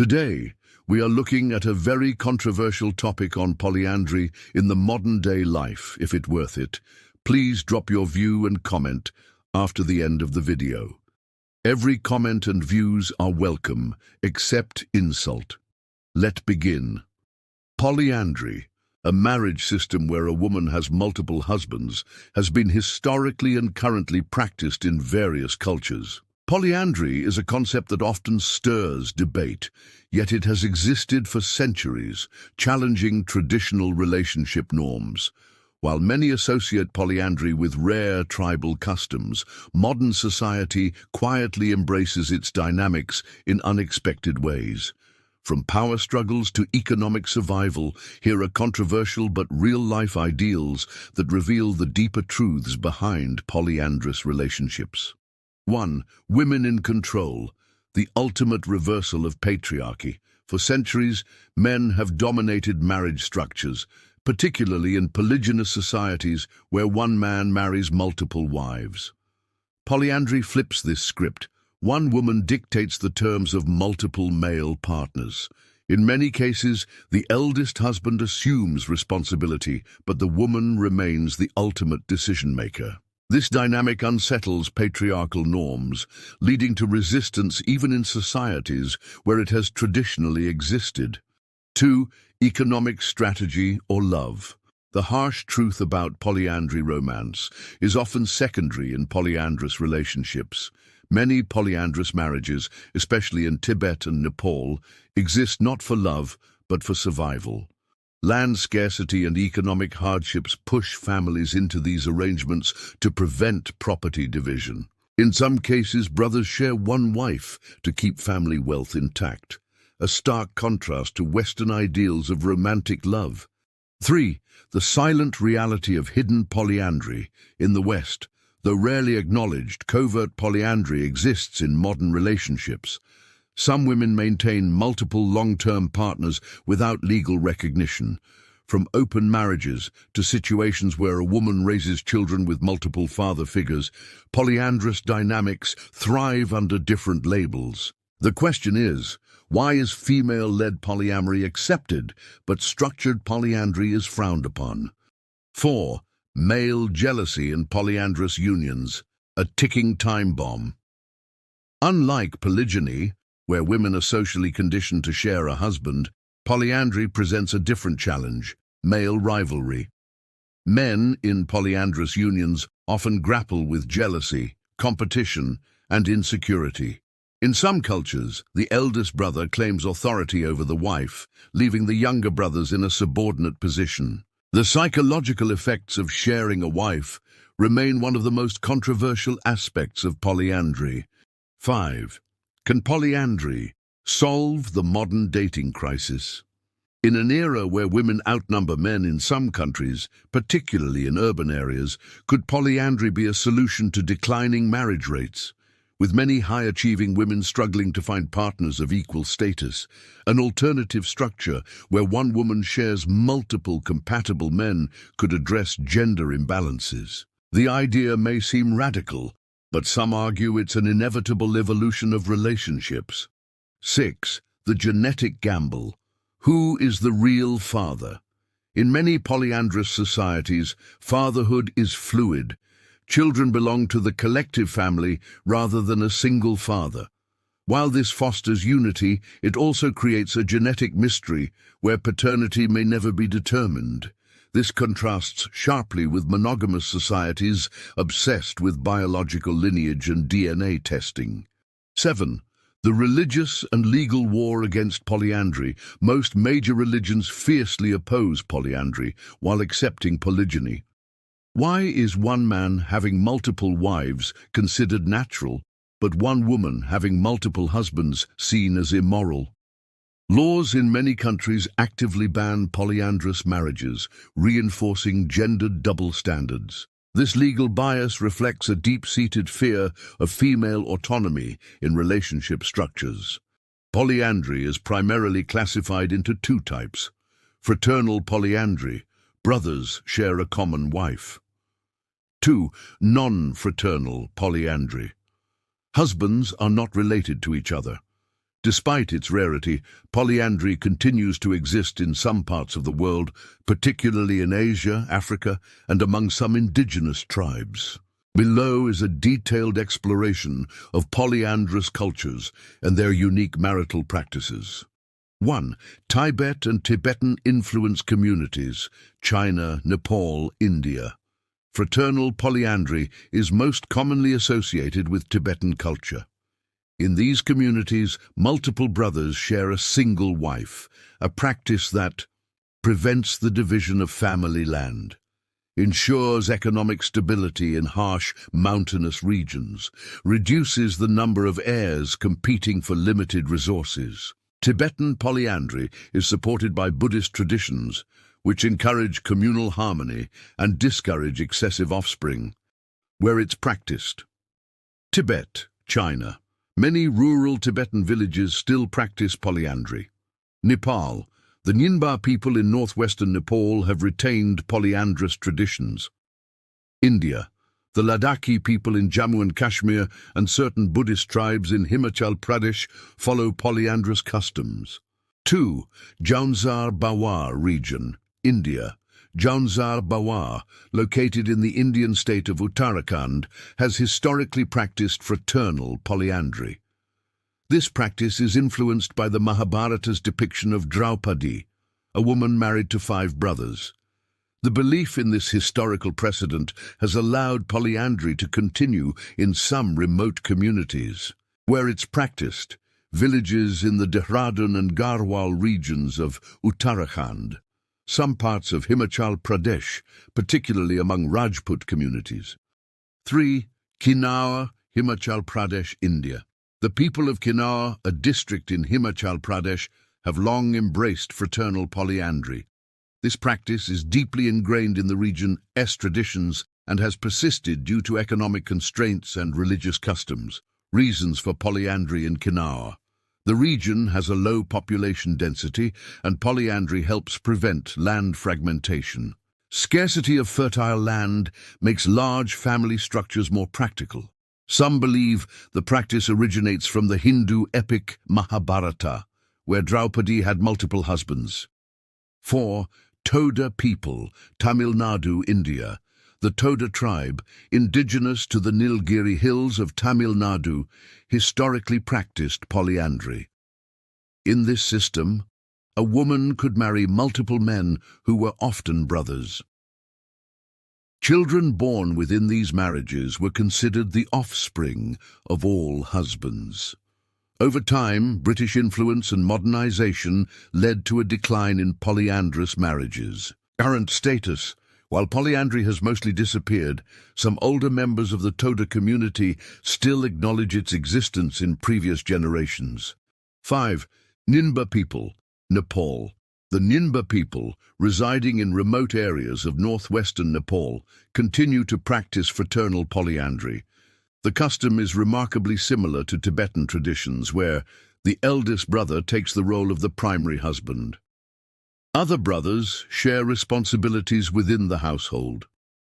Today, we are looking at a very controversial topic on polyandry in the modern-day life, if it's worth it. Please drop your view and comment after the end of the video. Every comment and views are welcome, except insult. Let's begin. Polyandry, a marriage system where a woman has multiple husbands, has been historically and currently practiced in various cultures. Polyandry is a concept that often stirs debate, yet it has existed for centuries, challenging traditional relationship norms. While many associate polyandry with rare tribal customs, modern society quietly embraces its dynamics in unexpected ways. From power struggles to economic survival, here are controversial but real-life ideals that reveal the deeper truths behind polyandrous relationships. 1. Women in control, the ultimate reversal of patriarchy. For centuries, men have dominated marriage structures, particularly in polygynous societies where one man marries multiple wives. Polyandry flips this script. One woman dictates the terms of multiple male partners. In many cases, the eldest husband assumes responsibility, but the woman remains the ultimate decision-maker. This dynamic unsettles patriarchal norms, leading to resistance even in societies where it has traditionally existed. 2. Economic strategy or love. The harsh truth about polyandry romance is often secondary in polyandrous relationships. Many polyandrous marriages, especially in Tibet and Nepal, exist not for love, but for survival. Land scarcity and economic hardships push families into these arrangements to prevent property division. In some cases, brothers share one wife to keep family wealth intact, a stark contrast to Western ideals of romantic love. 3. The silent reality of hidden polyandry. In the West, though rarely acknowledged, covert polyandry exists in modern relationships. Some women maintain multiple long-term partners without legal recognition, from open marriages to situations where a woman raises children with multiple father figures. Polyandrous dynamics thrive under different labels. The question is, why is female-led polyamory accepted, but structured polyandry is frowned upon? 4. Male jealousy in polyandrous unions, a ticking time bomb. Unlike polygyny, where women are socially conditioned to share a husband, polyandry presents a different challenge: male rivalry. Men in polyandrous unions often grapple with jealousy, competition, and insecurity. In some cultures, the eldest brother claims authority over the wife, leaving the younger brothers in a subordinate position. The psychological effects of sharing a wife remain one of the most controversial aspects of polyandry. 5. Can polyandry solve the modern dating crisis? In an era where women outnumber men in some countries, particularly in urban areas, could polyandry be a solution to declining marriage rates? With many high-achieving women struggling to find partners of equal status, an alternative structure where one woman shares multiple compatible men could address gender imbalances. The idea may seem radical, but some argue it's an inevitable evolution of relationships. 6. The genetic gamble. Who is the real father? In many polyandrous societies, fatherhood is fluid. Children belong to the collective family rather than a single father. While this fosters unity, it also creates a genetic mystery where paternity may never be determined. This contrasts sharply with monogamous societies obsessed with biological lineage and DNA testing. 7. The religious and legal war against polyandry. Most major religions fiercely oppose polyandry while accepting polygyny. Why is one man having multiple wives considered natural, but one woman having multiple husbands seen as immoral? Laws in many countries actively ban polyandrous marriages, reinforcing gendered double standards. This legal bias reflects a deep-seated fear of female autonomy in relationship structures. Polyandry is primarily classified into two types: fraternal polyandry, brothers share a common wife. 2. Non-fraternal polyandry. Husbands are not related to each other. Despite its rarity, polyandry continues to exist in some parts of the world, particularly in Asia, Africa, and among some indigenous tribes. Below is a detailed exploration of polyandrous cultures and their unique marital practices. 1. Tibet and Tibetan influence communities, China, Nepal, India. Fraternal polyandry is most commonly associated with Tibetan culture. In these communities, multiple brothers share a single wife, a practice that prevents the division of family land, ensures economic stability in harsh mountainous regions, reduces the number of heirs competing for limited resources. Tibetan polyandry is supported by Buddhist traditions, which encourage communal harmony and discourage excessive offspring, where it's practiced. Tibet, China. Many rural Tibetan villages still practice polyandry. Nepal. The Nyinba people in northwestern Nepal have retained polyandrous traditions. India. The Ladakhi people in Jammu and Kashmir and certain Buddhist tribes in Himachal Pradesh follow polyandrous customs. 2. Jaunzar Bawar region, India. Jaunzar Bawar, located in the Indian state of Uttarakhand, has historically practiced fraternal polyandry. This practice is influenced by the Mahabharata's depiction of Draupadi, a woman married to 5 brothers. The belief in this historical precedent has allowed polyandry to continue in some remote communities. Where it's practiced, villages in the Dehradun and Garhwal regions of Uttarakhand, some parts of Himachal Pradesh, particularly among Rajput communities. 3. Kinnaur, Himachal Pradesh, India. The people of Kinnaur, a district in Himachal Pradesh, have long embraced fraternal polyandry. This practice is deeply ingrained in the region's traditions and has persisted due to economic constraints and religious customs. Reasons for polyandry in Kinnaur. The region has a low population density, and polyandry helps prevent land fragmentation. Scarcity of fertile land makes large family structures more practical. Some believe the practice originates from the Hindu epic Mahabharata, where Draupadi had multiple husbands. 4. Toda people, Tamil Nadu, India. The Toda tribe, indigenous to the Nilgiri hills of Tamil Nadu, historically practiced polyandry. In this system, a woman could marry multiple men who were often brothers. Children born within these marriages were considered the offspring of all husbands. Over time, British influence and modernization led to a decline in polyandrous marriages. Current status. While polyandry has mostly disappeared, some older members of the Toda community still acknowledge its existence in previous generations. 5. Nyinba people, Nepal. The Nyinba people, residing in remote areas of northwestern Nepal, continue to practice fraternal polyandry. The custom is remarkably similar to Tibetan traditions, where the eldest brother takes the role of the primary husband. Other brothers share responsibilities within the household.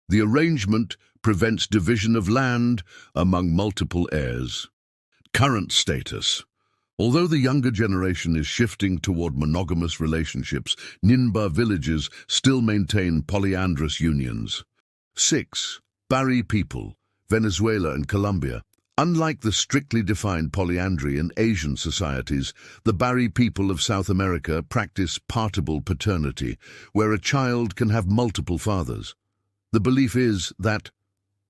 The arrangement prevents division of land among multiple heirs. Current status. Although the younger generation is shifting toward monogamous relationships, Nyinba villages still maintain polyandrous unions. 6. Bari people, Venezuela and Colombia. Unlike the strictly defined polyandry in Asian societies, the Bari people of South America practice partible paternity, where a child can have multiple fathers. The belief is that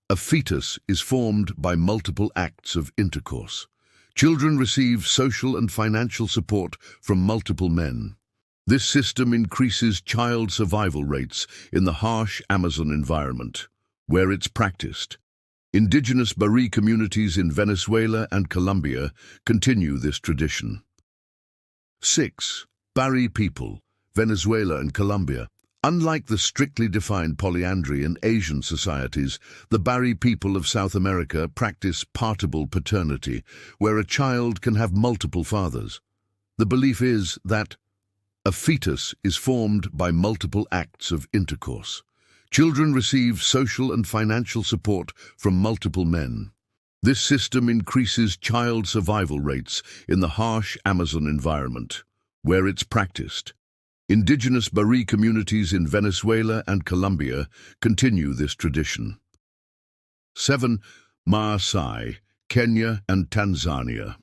a fetus is formed by multiple acts of intercourse. Children receive social and financial support from multiple men. This system increases child survival rates in the harsh Amazon environment, where it's practiced. Indigenous Bari communities in Venezuela and Colombia continue this tradition. 6. Bari people, Venezuela and Colombia. Unlike the strictly defined polyandry in Asian societies, the Bari people of South America practice partible paternity, where a child can have multiple fathers. The belief is that a fetus is formed by multiple acts of intercourse. Children receive social and financial support from multiple men. This system increases child survival rates in the harsh Amazon environment, where it's practiced. Indigenous Marrí communities in Venezuela and Colombia continue this tradition. 7. Maasai, Kenya and Tanzania.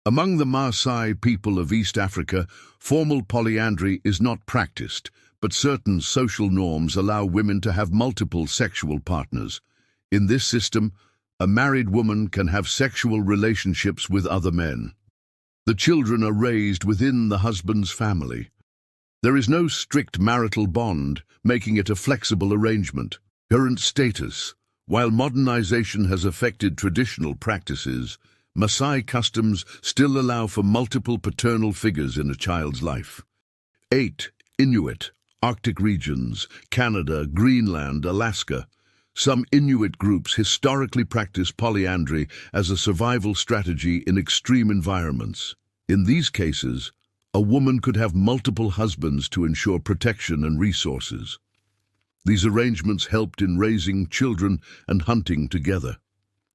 Among the Maasai people of East Africa, formal polyandry is not practiced, but certain social norms allow women to have multiple sexual partners. In this system, a married woman can have sexual relationships with other men. The children are raised within the husband's family. There is no strict marital bond, making it a flexible arrangement. Current status. While modernization has affected traditional practices, Maasai customs still allow for multiple paternal figures in a child's life. 8. Inuit, Arctic regions, Canada, Greenland, Alaska. Some Inuit groups historically practice polyandry as a survival strategy in extreme environments. In these cases, a woman could have multiple husbands to ensure protection and resources. These arrangements helped in raising children and hunting together.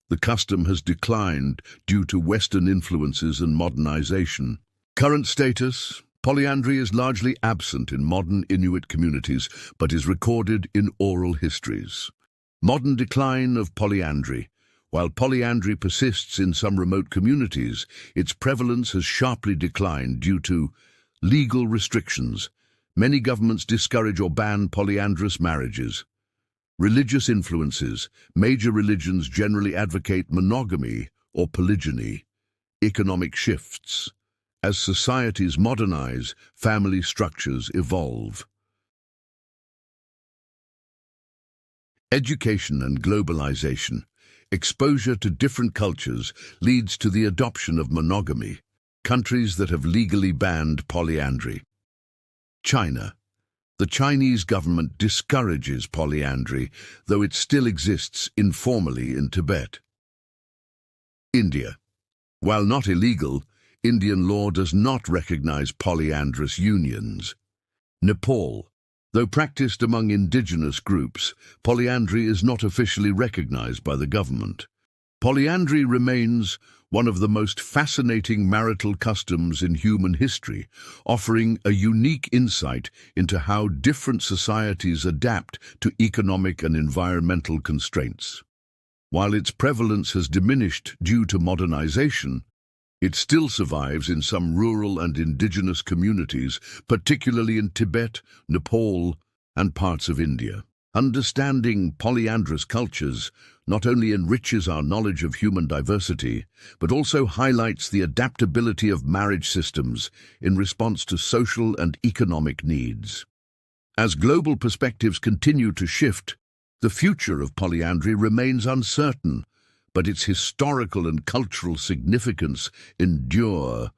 The custom has declined due to Western influences and modernization. Current status: polyandry is largely absent in modern Inuit communities, but is recorded in oral histories. Modern decline of polyandry. While polyandry persists in some remote communities, its prevalence has sharply declined due to legal restrictions. Many governments discourage or ban polyandrous marriages. Religious influences. Major religions generally advocate monogamy or polygyny. Economic shifts. As societies modernize, family structures evolve. Education and globalization. Exposure to different cultures leads to the adoption of monogamy. Countries that have legally banned polyandry. China. The Chinese government discourages polyandry, though it still exists informally in Tibet. India. While not illegal, Indian law does not recognize polyandrous unions. Nepal. Though practiced among indigenous groups, polyandry is not officially recognized by the government. Polyandry remains one of the most fascinating marital customs in human history, offering a unique insight into how different societies adapt to economic and environmental constraints. While its prevalence has diminished due to modernization, it still survives in some rural and indigenous communities, particularly in Tibet, Nepal, and parts of India. Understanding polyandrous cultures not only enriches our knowledge of human diversity, but also highlights the adaptability of marriage systems in response to social and economic needs. As global perspectives continue to shift, the future of polyandry remains uncertain, but its historical and cultural significance endure.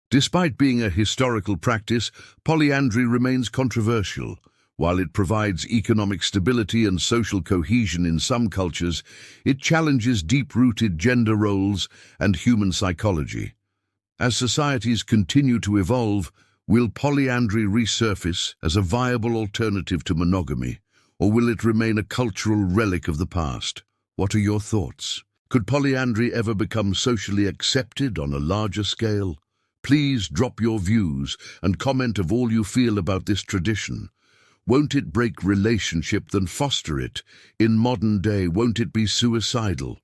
Despite being a historical practice, polyandry remains controversial. While it provides economic stability and social cohesion in some cultures, it challenges deep-rooted gender roles and human psychology. As societies continue to evolve, will polyandry resurface as a viable alternative to monogamy, or will it remain a cultural relic of the past? What are your thoughts? Could polyandry ever become socially accepted on a larger scale? Please drop your views and comment of all you feel about this tradition. Won't it break relationship than foster it? In modern day, won't it be suicidal?